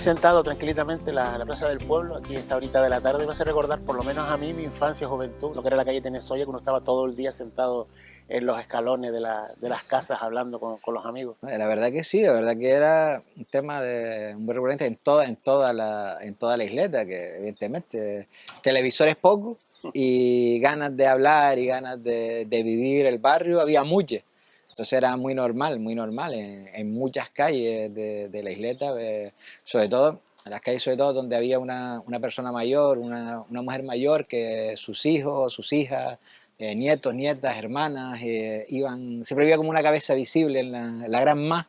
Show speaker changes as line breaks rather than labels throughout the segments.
sentado tranquilamente en la Plaza del Pueblo, aquí a esta horita de la tarde, me hace recordar por lo menos a mí mi infancia, juventud, lo que era la calle Tenesoya, que uno estaba todo el día sentado en los escalones de las casas hablando con los amigos.
La verdad que sí, la verdad que era un tema de un buen recurrente en toda la isleta, que evidentemente televisores poco y ganas de hablar y ganas de vivir el barrio había muchas. Entonces era muy normal en muchas calles de la isleta, sobre todo, en las calles sobre todo donde había una persona mayor, una mujer mayor, que sus hijos, sus hijas, nietos, nietas, hermanas, siempre había como una cabeza visible en la gran más,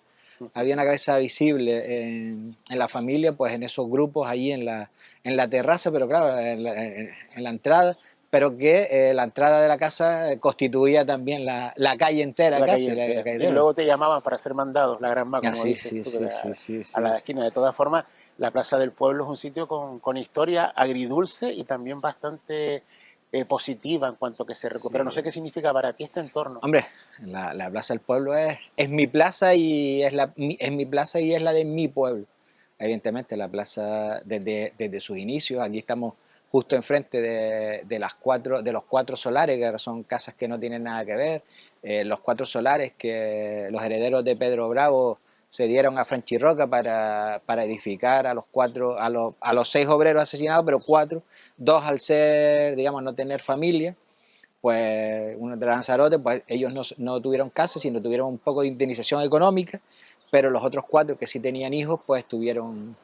había una cabeza visible en la familia, pues en esos grupos ahí en la terraza, pero claro, en la entrada, pero que la entrada de la casa constituía también la calle entera
La calle
casi,
entera.
la calle
Y
entera.
luego te llamaban para ser mandados, la Gran Má,
Ah,
como
sí,
dices
sí,
tú,
sí, sí, sí,
a
sí,
la
sí.
esquina. De todas formas, la Plaza del Pueblo es un sitio con historia agridulce y también bastante positiva en cuanto que se recupera. No sé
Sí.
qué significa para ti este entorno.
Hombre, la Plaza del Pueblo es mi plaza y es mi plaza y es la de mi pueblo. Evidentemente, la plaza desde sus inicios, aquí estamos justo enfrente de los cuatro solares, que ahora son casas que no tienen nada que ver, los cuatro solares que los herederos de Pedro Bravo se dieron a Franchi Roca para edificar a los 6 obreros asesinados, pero 4, 2 al ser, digamos, no tener familia, pues uno de Lanzarote, pues ellos no tuvieron casa, sino tuvieron un poco de indemnización económica, pero los otros 4 que sí tenían hijos, pues tuvieron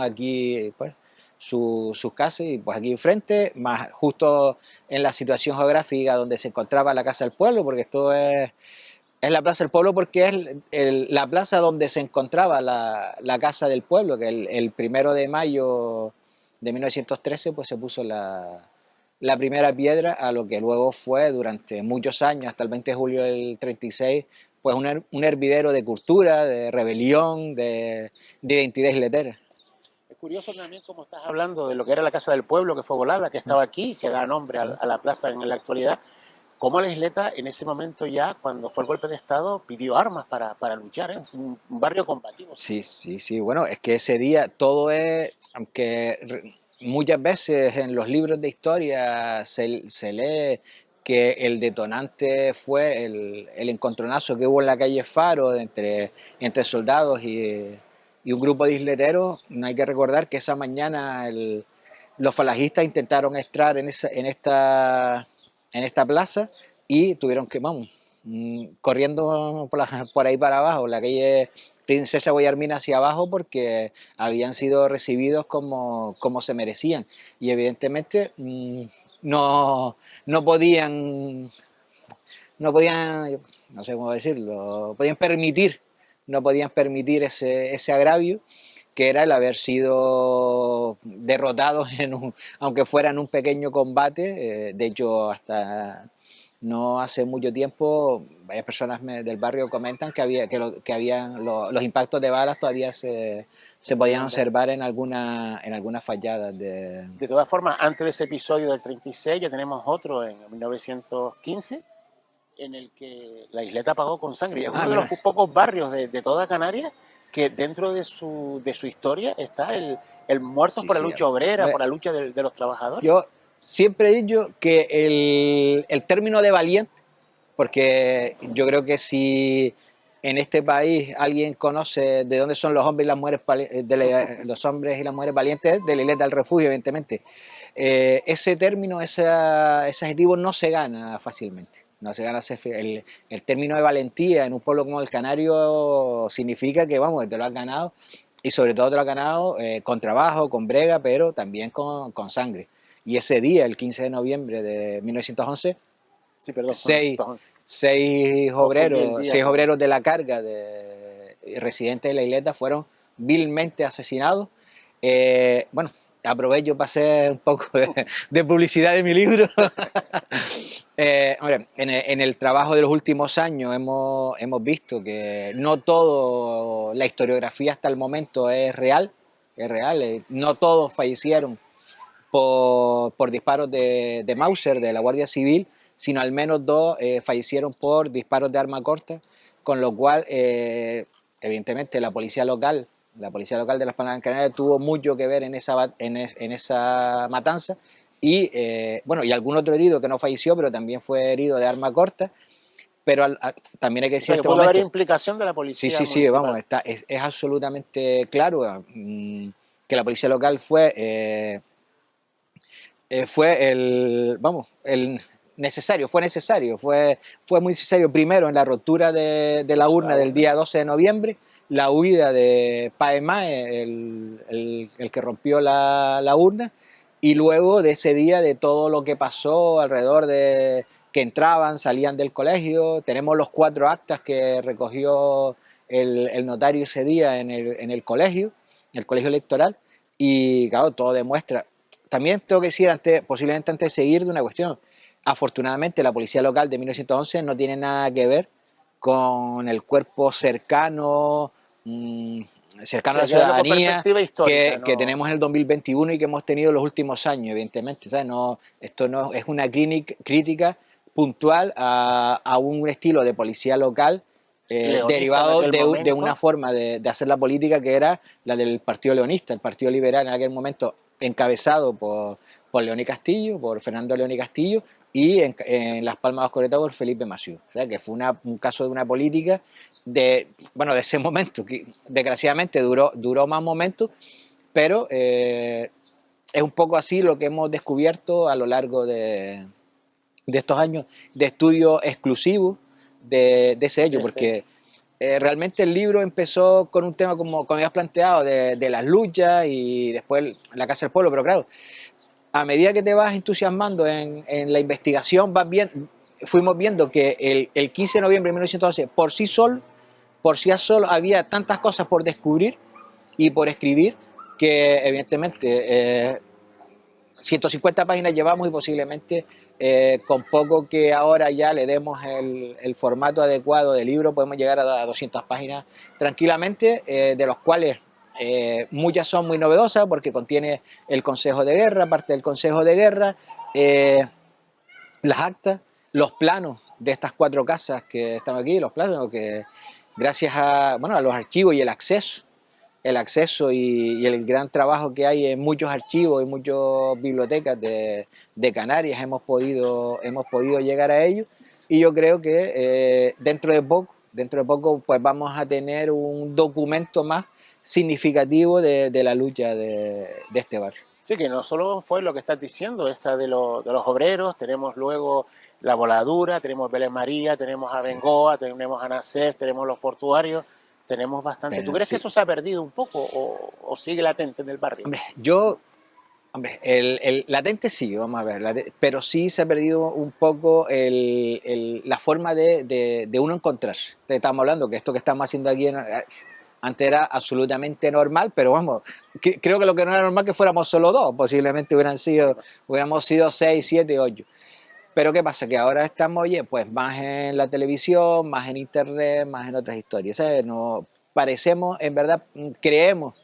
aquí pues, sus casas, y pues aquí enfrente, más justo en la situación geográfica donde se encontraba la Casa del Pueblo, porque esto es la Plaza del Pueblo porque es la plaza donde se encontraba la Casa del Pueblo, que el 1 de mayo de 1913 pues se puso la primera piedra a lo que luego fue durante muchos años, hasta el 20 de julio del 36, pues un hervidero de cultura, de rebelión, de identidad isletera.
Es curioso también cómo estás hablando de lo que era la Casa del Pueblo, que fue volada, que estaba aquí, que da nombre a la plaza en la actualidad. Cómo la isleta en ese momento ya, cuando fue el golpe de Estado, pidió armas para luchar, ¿eh? Un barrio combativo.
Sí, sí, sí. Bueno, es que ese día todo aunque muchas veces en los libros de historia se lee que el detonante fue el encontronazo que hubo en la calle Faro entre soldados y un grupo de isleteros. No hay que recordar que esa mañana los falangistas intentaron entrar en esta plaza y tuvieron que, vamos, corriendo por ahí para abajo, la calle Princesa Guillermina hacia abajo, porque habían sido recibidos como se merecían. Y evidentemente no, no podían, no podían, no sé cómo decirlo, no podían permitir ese agravio, que era el haber sido derrotados aunque fuera en un pequeño combate. De hecho, hasta no hace mucho tiempo, varias personas del barrio comentan los impactos de balas todavía se podían observar en algunas fachadas
De todas formas, antes de ese episodio del 36 ya tenemos otro en 1915, en el que la isleta pagó con sangre. Y es uno de los
Mira,
pocos barrios de toda Canarias que dentro de su historia está el muertos
sí,
por la
sí.
lucha obrera, por la lucha de los trabajadores.
Yo siempre he dicho que el término de valiente, porque yo creo que si en este país alguien conoce de dónde son los hombres y las mujeres, los hombres y las mujeres valientes, de la isleta del refugio, evidentemente. Ese término, ese adjetivo no se gana fácilmente. No se gana el término de valentía en un pueblo como el Canario significa que, vamos, te lo has ganado, y sobre todo te lo has ganado con trabajo, con brega, pero también con sangre. Y ese día, el 15 de noviembre de 1911,
Sí, perdón,
seis,
1911.
seis
Confundí el
obreros,
día
seis
con...
obreros de la carga residentes de la isleta fueron vilmente asesinados. Bueno, aprovecho para hacer un poco de publicidad de mi libro. Hombre, en el trabajo de los últimos años hemos visto que no todo la historiografía hasta el momento es real. No todos fallecieron por disparos de Mauser, de la Guardia Civil, sino al menos 2 fallecieron por disparos de arma corta, con lo cual, evidentemente, la policía local La policía local de Las Palmas de Gran Canaria tuvo mucho que ver en esa matanza y, bueno, y algún otro herido que no falleció, pero también fue herido de arma corta. Pero también hay que
O
decir
sea,
en
que
este
pudo haber
momento,
implicación de la
sí,
policía
sí, sí, vamos,
municipal.
es absolutamente claro que la policía local fue fue muy necesario primero en la rotura de la urna del día 12 de noviembre, la huida de Paemae, el que rompió la urna, y luego de ese día de todo lo que pasó alrededor de que entraban, salían del colegio. Tenemos los 4 actas que recogió el notario ese día en el colegio electoral, y claro, todo demuestra. También tengo que decir, posiblemente antes de seguir, de una cuestión. Afortunadamente, la policía local de 1911 no tiene nada que ver con el cuerpo cercano, cercano
Sí,
a la
hay que verlo con
ciudadanía
perspectiva histórica,
que
¿no?
tenemos en el 2021 y que hemos tenido los últimos años, evidentemente. ¿Sabes? No, esto no es una crítica puntual a un estilo de policía local
Leonista en
derivado
aquel
de una
momento.
forma de hacer la política que era la del Partido Leonista, el Partido Liberal en aquel momento encabezado por León y Castillo, por Fernando León y Castillo, y en Las Palmas de Oscoreta por Felipe Massieu. O sea, que fue un caso de una política de ese momento, que desgraciadamente duró más momentos, pero es un poco así lo que hemos descubierto a lo largo de estos años de estudio exclusivo de ese hecho, porque realmente el libro empezó con un tema como habías planteado, de las luchas y después la Casa del Pueblo, pero claro, a medida que te vas entusiasmando en la investigación, fuimos viendo que el 15 de noviembre de 1911, por sí solo, había tantas cosas por descubrir y por escribir que evidentemente 150 páginas llevamos y posiblemente con poco que ahora ya le demos el formato adecuado de libro podemos llegar a 200 páginas tranquilamente, de los cuales muchas son muy novedosas porque contiene el Consejo de Guerra, parte del Consejo de Guerra, las actas, los planos de estas 4 casas que están aquí, los planos que gracias a los archivos y el acceso y el gran trabajo que hay en muchos archivos y muchas bibliotecas de Canarias hemos podido llegar a ello, y yo creo que dentro de poco pues vamos a tener un documento más significativo de la lucha de este barrio.
Sí, que no solo fue lo que estás diciendo, esa de los obreros, tenemos luego la Voladura, tenemos Belén María, tenemos a Bengoa, tenemos a Nacef, tenemos los portuarios, tenemos bastante. ¿Tú crees que
Sí.
eso se ha perdido un poco o sigue latente en el barrio?
Hombre, el latente sí, vamos a ver, pero sí se ha perdido un poco la forma de uno encontrarse. Estamos hablando que esto que estamos haciendo aquí antes era absolutamente normal, pero vamos, creo que lo que no era normal que fuéramos solo 2, posiblemente hubiéramos sido 6, 7, 8. Pero ¿qué pasa? Que ahora estamos, oye, pues más en la televisión, más en internet, más en otras historias. ¿Sabes? No, en verdad, creemos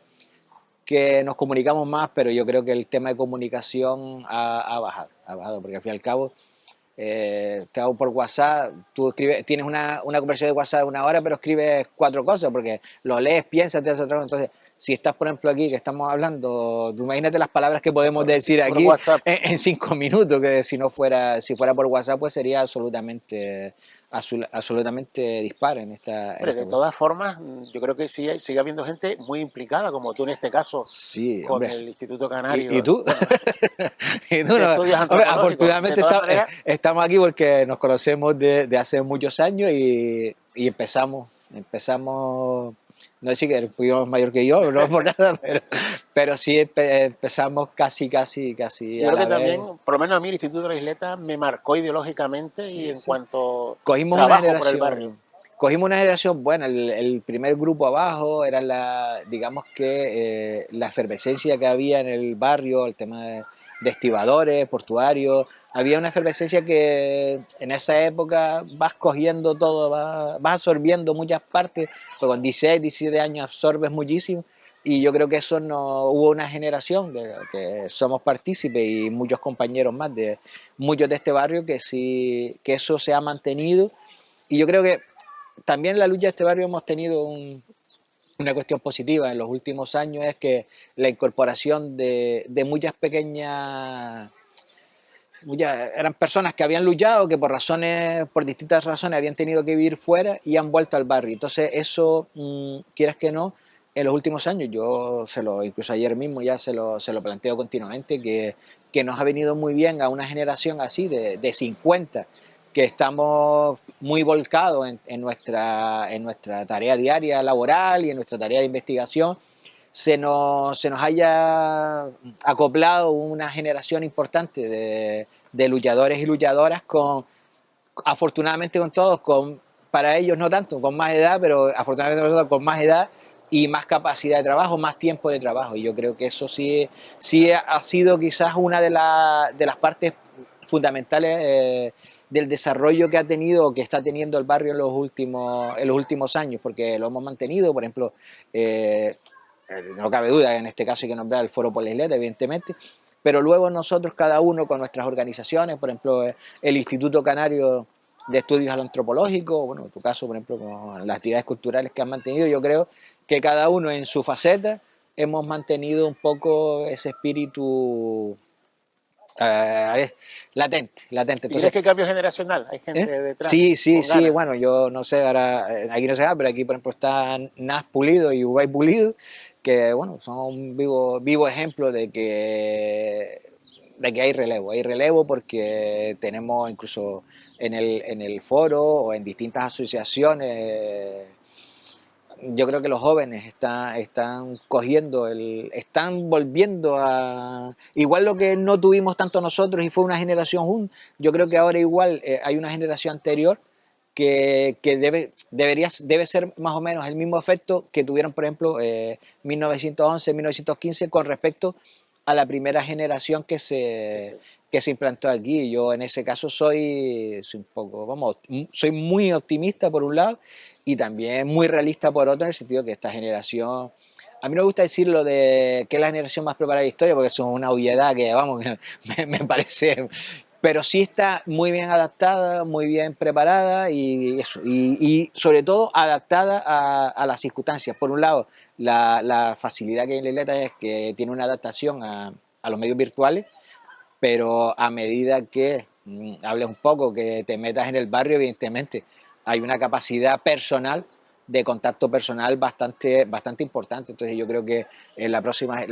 que nos comunicamos más, pero yo creo que el tema de comunicación ha bajado, porque al fin y al cabo, te hago por WhatsApp, tú tienes una conversación de WhatsApp de 1 hora, pero escribes 4 cosas, porque lo lees, piensas, te haces otra cosa. Entonces, si estás, por ejemplo, aquí, que estamos hablando, tú imagínate las palabras que podemos decir
Por
aquí
WhatsApp.
en 5 minutos, que si fuera por WhatsApp, pues sería absolutamente dispar en esta
Hombre, de
cuestión.
todas formas, yo creo que sigue habiendo gente muy implicada, como tú en este caso,
Sí,
con
hombre.
el Instituto
¿Y
Canario,
tú?
bueno,
¿Y tú
de
no?
estudios
Hombre,
antropológicos. De
afortunadamente
todas maneras,
estamos aquí porque nos conocemos de hace muchos años y empezamos, no decir que eres un poquito más mayor que yo, no por nada, pero sí empezamos casi
yo
a
creo que
la
también,
vez.
por lo menos a mí, el Instituto de la Isleta me marcó ideológicamente y
Sí,
en
sí.
cuanto
Cogimos una
trabajo por el barrio.
generación, cogimos una generación buena. El primer grupo abajo era digamos que la efervescencia que había en el barrio, el tema de estibadores, portuarios. Había una efervescencia que en esa época vas cogiendo todo, vas absorbiendo muchas partes, pues con 16, 17 años absorbes muchísimo. Y yo creo que eso no hubo una generación de que somos partícipes y muchos compañeros más de muchos de este barrio que sí, que eso se ha mantenido. Y yo creo que también en la lucha de este barrio hemos tenido una cuestión positiva en los últimos años es que la incorporación de muchas pequeñas, eran personas que habían luchado, que por razones, por distintas razones habían tenido que vivir fuera y han vuelto al barrio. Entonces eso, quieras que no, en los últimos años, incluso ayer mismo ya se lo planteo continuamente, que nos ha venido muy bien a una generación así de 50, que estamos muy volcados en nuestra tarea diaria laboral y en nuestra tarea de investigación, se nos haya acoplado una generación importante de luchadores y luchadoras afortunadamente con todos, para ellos no tanto, con más edad, pero afortunadamente nosotros con más edad y más capacidad de trabajo, más tiempo de trabajo. Y yo creo que eso sí ha sido quizás una de las partes fundamentales del desarrollo que ha tenido o que está teniendo el barrio en los últimos años, porque lo hemos mantenido, por ejemplo, no cabe duda, en este caso hay que nombrar el Foro por la Isleta, evidentemente, pero luego nosotros cada uno con nuestras organizaciones, por ejemplo, el Instituto Canario de Estudios Antropológicos, bueno, en tu caso, por ejemplo, con las actividades culturales que han mantenido, yo creo que cada uno en su faceta hemos mantenido un poco ese espíritu latente.
¿Y
Entonces,
crees que hay cambio generacional? ¿Hay gente detrás con
sí,
ganas?
bueno, yo no sé, ahora aquí no se da, pero aquí por ejemplo están Nas Pulido y Ubay Pulido, que bueno, son un vivo ejemplo de que hay relevo porque tenemos incluso en el foro o en distintas asociaciones, yo creo que los jóvenes están cogiendo, están volviendo a... Igual lo que no tuvimos tanto nosotros y fue una generación, yo creo que ahora igual hay una generación anterior que debe ser más o menos el mismo efecto que tuvieron, por ejemplo, 1911, 1915 con respecto a la primera generación que se implantó aquí. Yo en ese caso soy un poco, vamos, soy muy optimista por un lado y también muy realista por otro, en el sentido que esta generación, a mí no me gusta decirlo de que es la generación más preparada de la historia, porque eso es una obviedad que, vamos, me parece, pero sí está muy bien adaptada, muy bien preparada y eso, y sobre todo adaptada a las circunstancias. Por un lado, la facilidad que hay en la Isleta es que tiene una adaptación a los medios virtuales, pero a medida que hables un poco, que te metas en el barrio, evidentemente hay una capacidad personal, de contacto personal bastante importante. Entonces yo creo que en la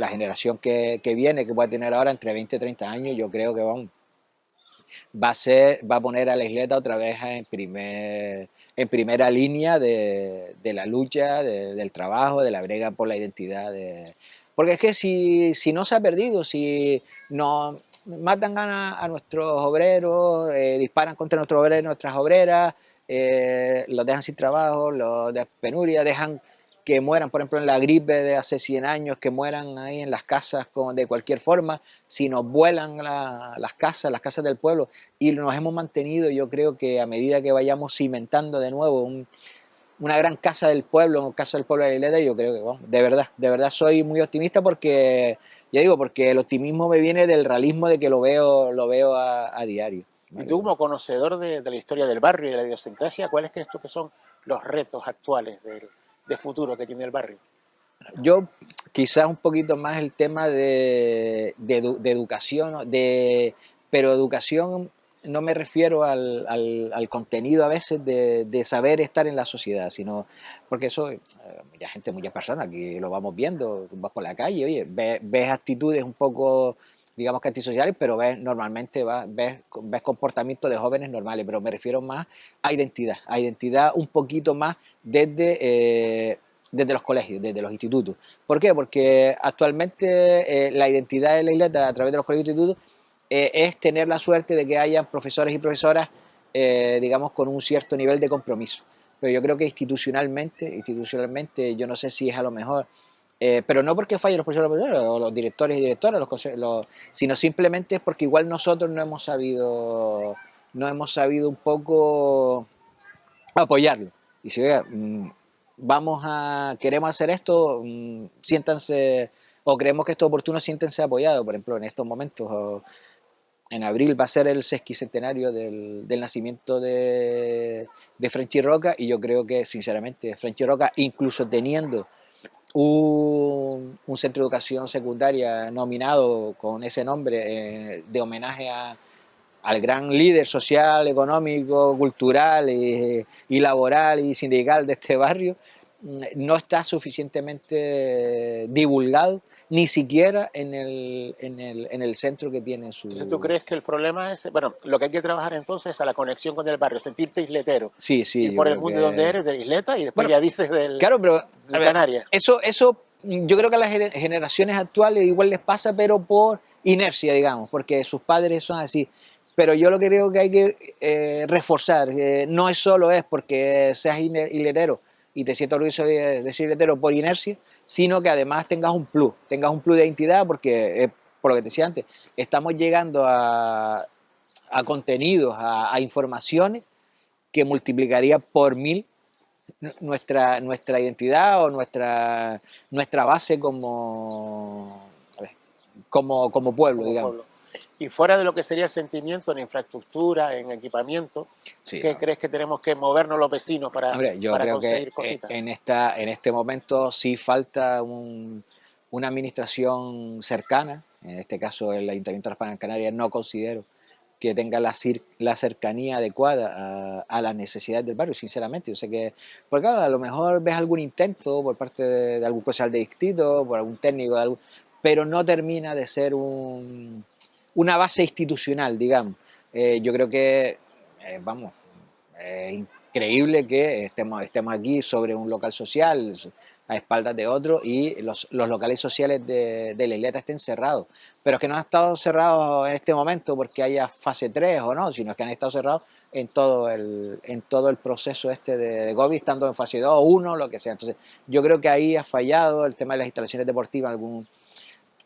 generación que viene, que puede tener ahora entre 20 y 30 años, yo creo que va a poner a la Isleta otra vez en primera línea de la lucha, del trabajo, de la brega por la identidad. Porque es que si no se ha perdido, si no matan a nuestros obreros, disparan contra nuestros obreros, nuestras obreras, los dejan sin trabajo, los de penuria, dejan que mueran, por ejemplo, en la gripe de hace 100 años, que mueran ahí en las casas de cualquier forma, si nos vuelan las casas del pueblo, y nos hemos mantenido, yo creo que a medida que vayamos cimentando de nuevo una gran casa del pueblo, en el caso del pueblo de la Isleta, yo creo que, bueno, de verdad soy muy optimista porque, ya digo, porque el optimismo me viene del realismo de que lo veo a diario.
Y
¿Vale?
tú, como conocedor de la historia del barrio y de la idiosincrasia, ¿cuáles crees tú que son los retos actuales de futuro que tiene el barrio?
Yo quizás un poquito más el tema de educación, ¿no? Pero educación no me refiero al contenido a veces de saber estar en la sociedad, sino porque eso, muchas personas que lo vamos viendo, tú vas por la calle, oye, ves actitudes un poco, digamos que antisociales, pero normalmente ves comportamientos de jóvenes normales, pero me refiero más a identidad un poquito más desde los colegios, desde los institutos. ¿Por qué? Porque actualmente la identidad de la Isleta a través de los colegios y institutos es tener la suerte de que haya profesores y profesoras, digamos, con un cierto nivel de compromiso. Pero yo creo que institucionalmente yo no sé si es a lo mejor, pero no porque fallen los profesores y profesoras, o los directores y directoras, sino simplemente es porque igual nosotros no hemos sabido un poco apoyarlo. Y si oiga, queremos hacer esto, siéntanse, o creemos que esto es oportuno, siéntense apoyados. Por ejemplo, en estos momentos, en abril va a ser el sesquicentenario del nacimiento de Frenchy Roca, y yo creo que, sinceramente, Frenchy Roca, incluso teniendo un centro de educación secundaria nominado con ese nombre de homenaje al gran líder social, económico, cultural y laboral y sindical de este barrio, no está suficientemente divulgado, ni siquiera en el centro que tiene
Entonces, ¿tú
su...
crees que el problema es, bueno, lo que hay que trabajar entonces es a la conexión con el barrio, sentirte isletero,
Sí, sí,
ir
yo
por el
creo
mundo donde
que...
eres, de isleta, y después
Bueno,
ya dices
claro, pero a
de
ver,
Canarias?
eso yo creo que a las generaciones actuales igual les pasa, pero por inercia, digamos, porque sus padres son así. Pero yo lo que creo que hay que reforzar, no es solo es porque seas hiletero y te sientas orgulloso de ser hiletero por inercia, sino que además tengas un plus de identidad, porque, por lo que te decía antes, estamos llegando a contenidos, a informaciones que multiplicaría por 1000 nuestra identidad o nuestra base como pueblo,
Como
digamos.
pueblo. Y fuera de lo que sería el sentimiento en infraestructura, en equipamiento,
Sí,
¿qué
no.
crees que tenemos que movernos los vecinos
Hombre, yo
para
creo que
conseguir cositas?
en este momento sí falta una administración cercana, en este caso el Ayuntamiento de Las Palmas de Canarias no considero que tenga la cercanía adecuada a las necesidades del barrio, sinceramente. Yo sé que, porque claro, a lo mejor ves algún intento por parte de algún concejal de distrito, por algún técnico, pero no termina de ser una base institucional, digamos. Yo creo que, vamos, es increíble que estemos aquí sobre un local social a espaldas de otro y los locales sociales de la isleta estén cerrados. Pero es que no han estado cerrados en este momento porque haya fase 3 o no, sino que han estado cerrados en todo el proceso este de COVID, estando en fase 2 1 lo que sea. Entonces, yo creo que ahí ha fallado el tema de las instalaciones deportivas,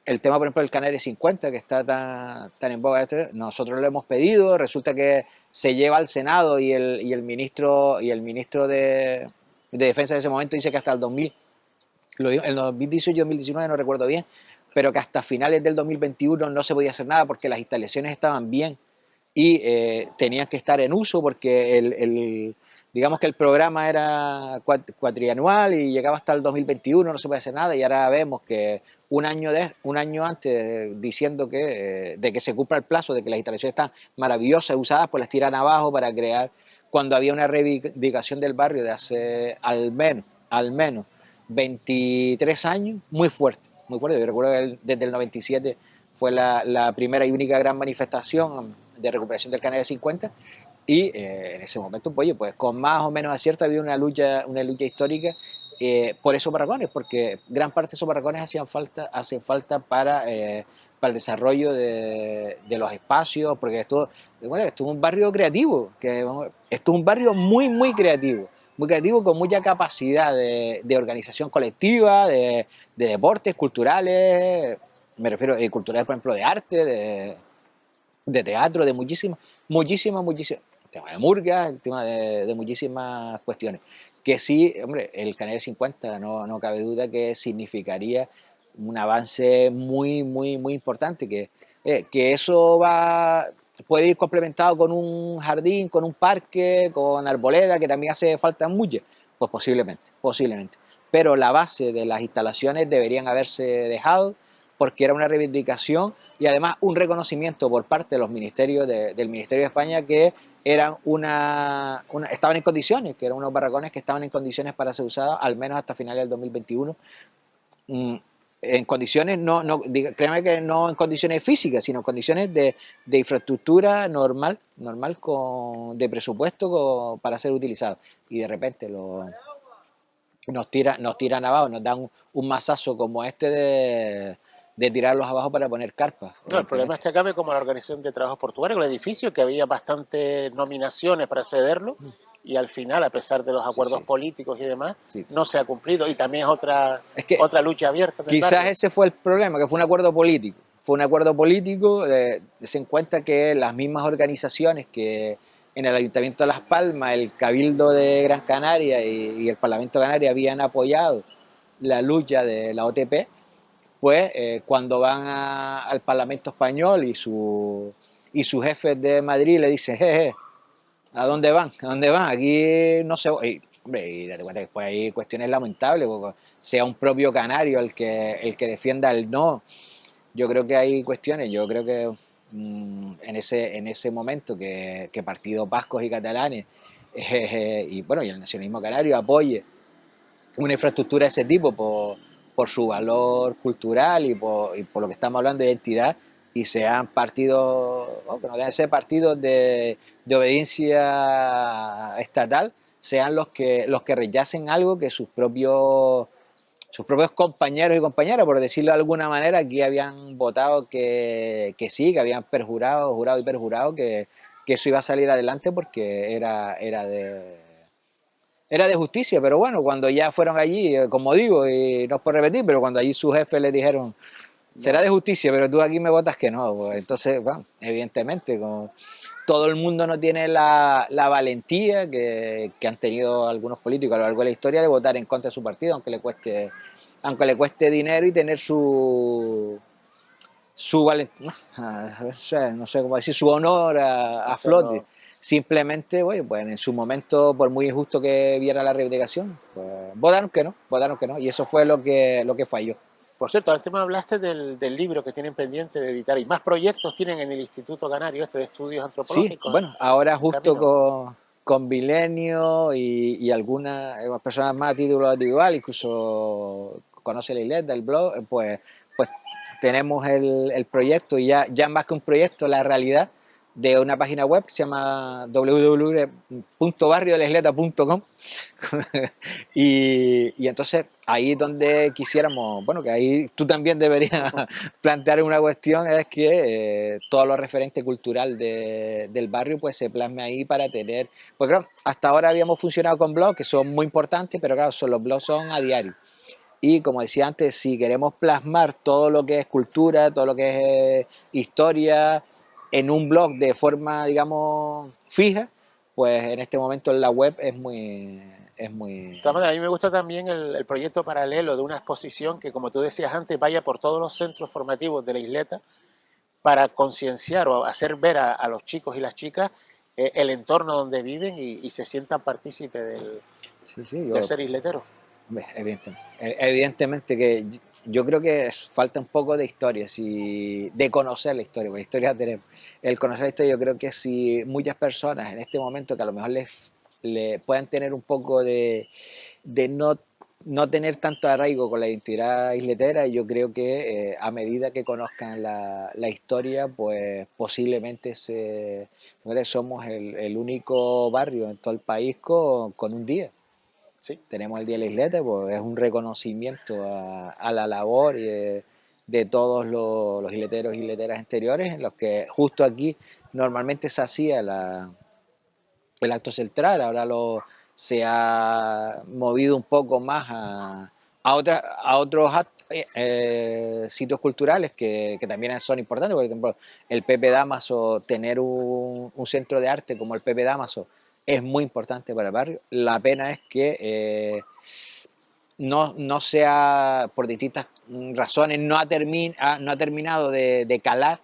el tema, por ejemplo, del Canarias 50, que está tan en boga, nosotros lo hemos pedido, resulta que se lleva al Senado y el ministro de Defensa de ese momento dice que hasta el 2000, el 2018 y 2019 no recuerdo bien, pero que hasta finales del 2021 no se podía hacer nada porque las instalaciones estaban bien y tenían que estar en uso porque digamos que el programa era cuatrianual y llegaba hasta el 2021, no se puede hacer nada, y ahora vemos que un año antes diciendo de que se cumpla el plazo, de que las instalaciones están maravillosas, usadas, pues las tiran abajo para crear, cuando había una reivindicación del barrio de hace al menos 23 años, muy fuerte, muy fuerte. Yo recuerdo que desde el 97 fue la primera y única gran manifestación de recuperación del Canal de 50 y en ese momento, pues con más o menos acierto había una lucha histórica por esos barracones, porque gran parte de esos barracones hacen falta para el desarrollo de los espacios, porque esto es un barrio creativo, esto es un barrio muy creativo con mucha capacidad de organización colectiva, de deportes, culturales, me refiero a culturales, por ejemplo, de arte, de teatro, de muchísimas, el tema de murgas, el tema de muchísimas cuestiones. Que sí, hombre, el Canal 50 no cabe duda que significaría un avance muy importante, que eso puede ir complementado con un jardín, con un parque, con arboleda, que también hace falta mucho, pues posiblemente. Pero la base de las instalaciones deberían haberse dejado porque era una reivindicación y además un reconocimiento por parte de los ministerios del Ministerio de España que eran estaban en condiciones, que eran unos barracones que estaban en condiciones para ser usados al menos hasta finales del 2021, en condiciones, créanme que no en condiciones físicas, sino en condiciones de infraestructura normal de presupuesto para ser utilizado. Y de repente nos tiran abajo, nos dan un mazazo como este de tirarlos abajo para poner carpas,
No, el problema es
evidentemente.
que acabe como la Organización de Trabajo Portuario, el edificio, que había bastantes nominaciones para cederlo, y al final, a pesar de los
Sí,
acuerdos
sí,
políticos y demás,
sí.
no se ha cumplido. Y también es
Es que
otra lucha abierta en el
quizás
barrio.
ese fue el problema, que fue un acuerdo político. Fue un acuerdo político, se en cuenta que las mismas organizaciones que en el Ayuntamiento de Las Palmas, el Cabildo de Gran Canaria y el Parlamento de Canarias habían apoyado la lucha de la OTP, pues cuando van al Parlamento Español y sus jefes de Madrid le dicen, jeje, ¿a dónde van? ¿A dónde van? Aquí no se... Hombre, y date cuenta que después hay cuestiones lamentables, porque sea un propio canario el que defienda el no. Yo creo que hay cuestiones, yo creo que en ese momento que partidos vascos y catalanes y bueno, y el nacionalismo canario apoye una infraestructura de ese tipo por su valor cultural y por lo que estamos hablando de identidad, y sean partidos, bueno, que no deben ser partidos de obediencia estatal, sean los que rechacen algo que sus propios compañeros y compañeras, por decirlo de alguna manera, aquí habían votado que sí, que habían perjurado, jurado y perjurado que eso iba a salir adelante porque era de justicia. Pero bueno, cuando ya fueron allí, como digo, y no es por repetir, pero cuando allí sus jefes les dijeron, será
No.
de justicia, pero tú aquí me votas que no, pues entonces, bueno, evidentemente, como todo el mundo no tiene la valentía que han tenido algunos políticos a lo largo de la historia de votar en contra de su partido, aunque le cueste dinero y tener su valentía, no sé cómo decir, su honor a
Eso
flote.
no.
Simplemente, oye, pues en su momento, por muy injusto que viera la reivindicación, pues votaron que no, y eso fue lo que falló.
Por cierto, antes me hablaste del libro que tienen pendiente de editar y más proyectos tienen en el Instituto Canario este de Estudios
Sí,
Antropológicos
bueno, ahora
en
justo
camino.
con Milenio y algunas personas más a título individual, incluso conoce la isleta, el blog, pues tenemos el proyecto, y ya más que un proyecto, la realidad de una página web que se llama www.barriodelasleta.com. Y entonces ahí donde quisiéramos, bueno, que ahí tú también deberías plantear una cuestión, es que todo lo referente cultural del barrio pues se plasme ahí para tener, pues claro, hasta ahora habíamos funcionado con blogs que son muy importantes, pero claro, los blogs son a diario. Y como decía antes, si queremos plasmar todo lo que es cultura, todo lo que es historia en un blog de forma, digamos, fija, pues en este momento la web es muy.
De todas maneras, a mí me gusta también el proyecto paralelo de una exposición que, como tú decías antes, vaya por todos los centros formativos de la isleta para concienciar o hacer ver a los chicos y las chicas el entorno donde viven y se sientan partícipes
Sí, sí,
del ser isletero.
evidentemente que yo creo que falta un poco de historia, de conocer la historia, porque historia tenemos. El conocer la historia, yo creo que si muchas personas en este momento que a lo mejor le puedan tener un poco de no tener tanto arraigo con la identidad isletera, yo creo que a medida que conozcan la historia, pues posiblemente somos el único barrio en todo el país con un día.
Sí,
Tenemos el Día de la Isleta, pues es un reconocimiento a la labor de todos los isleteros y isleteras anteriores, en los que justo aquí normalmente se hacía el acto central. Ahora se ha movido un poco más a otros sitios culturales que también son importantes. Por ejemplo, el Pepe Damaso, tener un centro de arte como el Pepe Damaso es muy importante para el barrio. La pena es que no sea, por distintas razones, no ha terminado de calar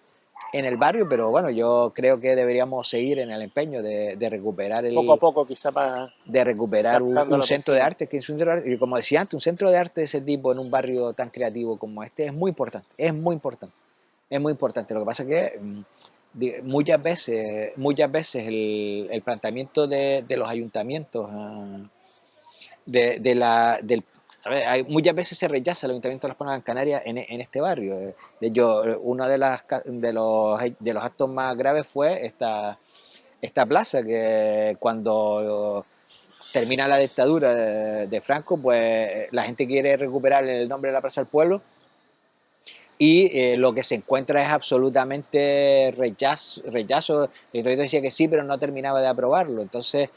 en el barrio, pero bueno, yo creo que deberíamos seguir en el empeño de recuperar
poco a poco quizá para captando a
un
los
centro de
vecinos.
arte, y como decía antes, un centro de arte de ese tipo en un barrio tan creativo como este es muy importante, es muy importante, es muy importante. Lo que pasa es que muchas veces el planteamiento de los ayuntamientos, del a ver, muchas veces se rechaza el Ayuntamiento de Las Palmas de Gran Canaria en este barrio. De hecho, uno de los actos más graves fue esta plaza, que cuando termina la dictadura de Franco, pues la gente quiere recuperar el nombre de la Plaza del Pueblo, y lo que se encuentra es absolutamente rechazo. El Ayuntamiento decía que sí, pero no terminaba de aprobarlo. Entonces,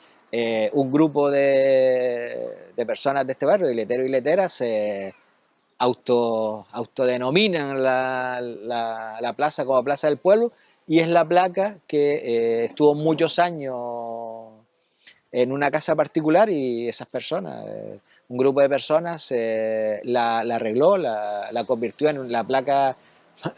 un grupo de personas de este barrio, de leteros y leteras, se autodenominan la plaza como Plaza del Pueblo, y es la placa que estuvo muchos años en una casa particular, y esas personas, un grupo de personas, la arregló, la convirtió en la placa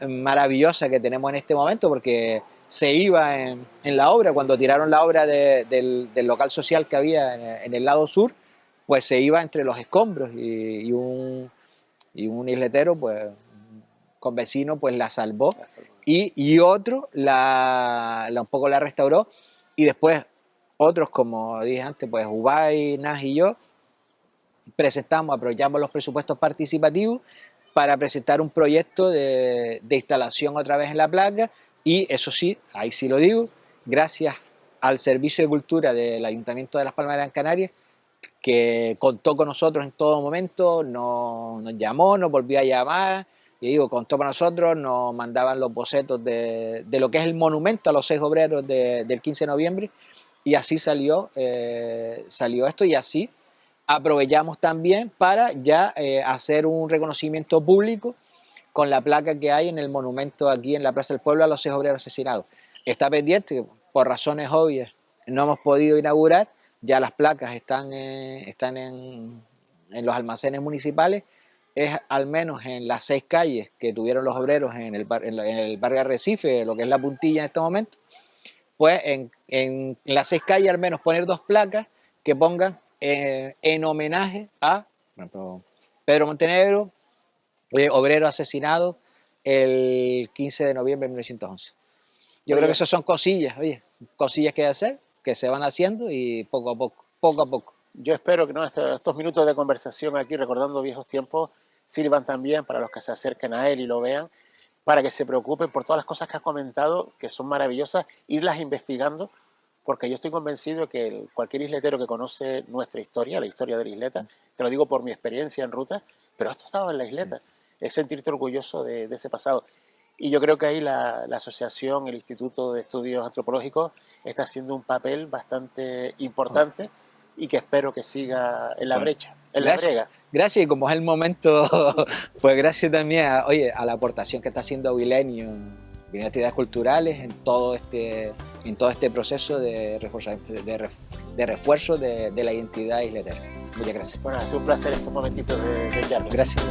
maravillosa que tenemos en este momento, porque se iba en la obra, cuando tiraron la obra del local social que había en el lado sur, pues se iba entre los escombros y un isletero, pues convecino, pues la salvó y otro un poco la restauró, y después otros, como dije antes, pues Ubay, Nas y yo aprovechamos los presupuestos participativos para presentar un proyecto de instalación otra vez en la placa, y eso sí, ahí sí lo digo, gracias al Servicio de Cultura del Ayuntamiento de Las Palmas de Gran Canaria, que contó con nosotros en todo momento, nos llamó, nos volvió a llamar, y digo, contó con nosotros, nos mandaban los bocetos de lo que es el monumento a los 6 obreros del 15 de noviembre, y así salió esto, y así aprovechamos también para ya hacer un reconocimiento público con la placa que hay en el monumento aquí en la Plaza del Pueblo a los 6 obreros asesinados. Está pendiente, por razones obvias no hemos podido inaugurar, ya las placas están en los almacenes municipales, es al menos en las 6 calles que tuvieron los obreros en el barrio Arrecife, lo que es La Puntilla en este momento, pues en las 6 calles al menos poner 2 placas que pongan en homenaje a, por ejemplo, Pedro Montenegro, obrero asesinado el 15 de noviembre de 1911. Yo creo que esas son cosillas que hay que hacer, que se van haciendo, y poco a poco.
Yo espero que estos minutos de conversación aquí, recordando viejos tiempos, sirvan también para los que se acerquen a él y lo vean, para que se preocupen por todas las cosas que has comentado, que son maravillosas, irlas investigando, porque yo estoy convencido que cualquier isletero que conoce nuestra historia, la historia de la isleta, te lo digo por mi experiencia en rutas, pero esto estaba en la isleta, sí. Es sentirte orgulloso de ese pasado. Y yo creo que ahí la asociación, el Instituto de Estudios Antropológicos, está haciendo un papel bastante importante y que espero que siga en la brecha, en la brega.
Gracias, y como es el momento, pues gracias también a la aportación que está haciendo Wilenio en actividades culturales en todo este proceso de refuerzo de la identidad isletera. Muchas gracias.
Bueno, ha sido un placer estos momentitos de charla.
Gracias.